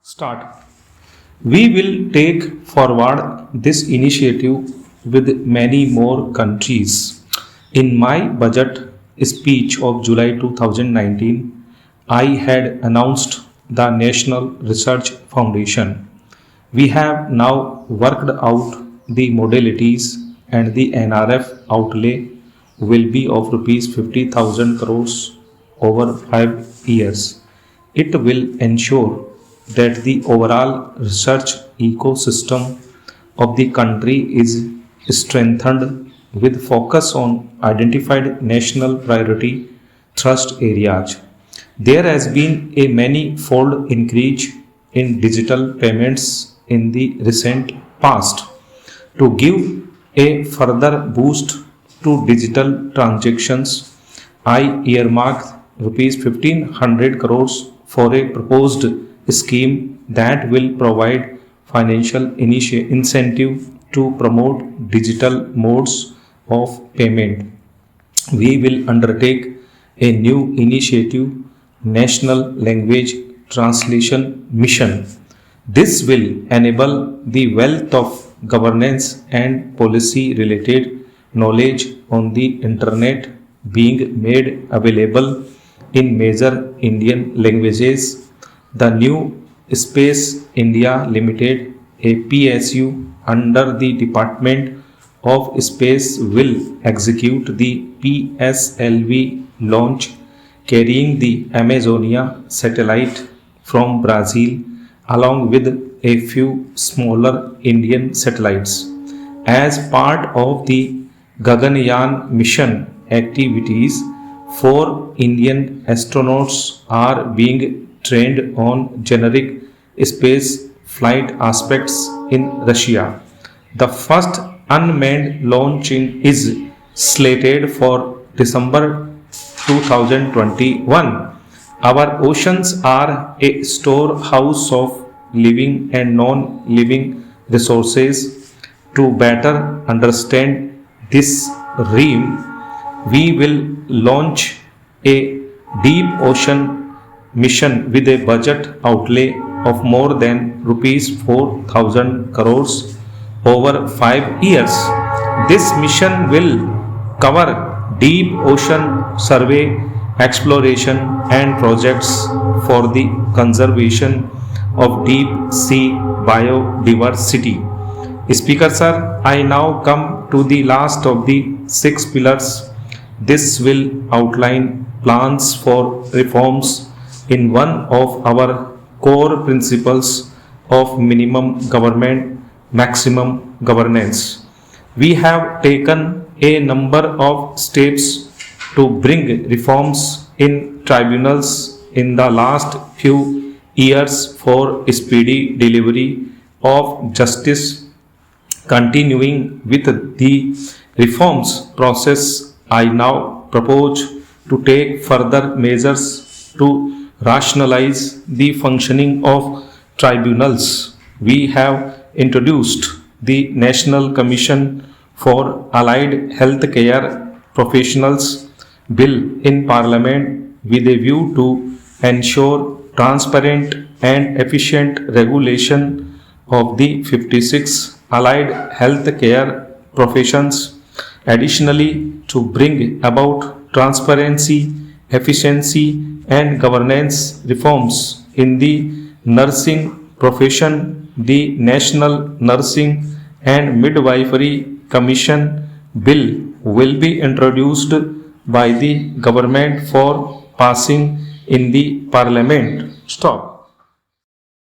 Start. We will take forward this initiative with many more countries. In my budget speech of July 2019, I had announced the National Research Foundation. We have now worked out the modalities and the NRF outlay will be of rupees 50,000 crores over 5 years. It will ensure that the overall research ecosystem of the country is strengthened with focus on identified national priority thrust areas. There has been a many-fold increase in digital payments in the recent past. To give a further boost to digital transactions, I earmarked rupees 1500 crores for a proposed scheme that will provide financial incentive to promote digital modes of payment. We will undertake a new initiative, National Language Translation Mission. This will enable the wealth of governance and policy related knowledge on the internet being made available in major Indian languages. The new Space India Limited, a PSU under the Department of Space, will execute the PSLV launch carrying the Amazonia satellite from Brazil along with a few smaller Indian satellites. As part of the Gaganyaan mission activities, 4 Indian astronauts are being trained on generic space flight aspects in Russia. The first unmanned launching is slated for December 2021. Our oceans are a storehouse of living and non-living resources. To better understand this realm, we will launch a deep ocean mission with a budget outlay of more than rupees 4,000 crores over 5 years. This mission will cover deep ocean survey, exploration and projects for the conservation of deep sea biodiversity. Speaker sir, I now come to the last of the 6 pillars. This will outline plans for reforms in one of our core principles of minimum government, maximum governance. We have taken a number of steps to bring reforms in tribunals in the last few years for speedy delivery of justice. Continuing with the reforms process, I now propose to take further measures to rationalize the functioning of tribunals. We have introduced the National Commission for Allied Health Care Professionals bill in Parliament with a view to ensure transparent and efficient regulation of the 56 allied health care professions. Additionally, to bring about transparency, efficiency and governance reforms in the nursing profession, the National Nursing and Midwifery Commission bill will be introduced by the government for passing in the Parliament. Stop.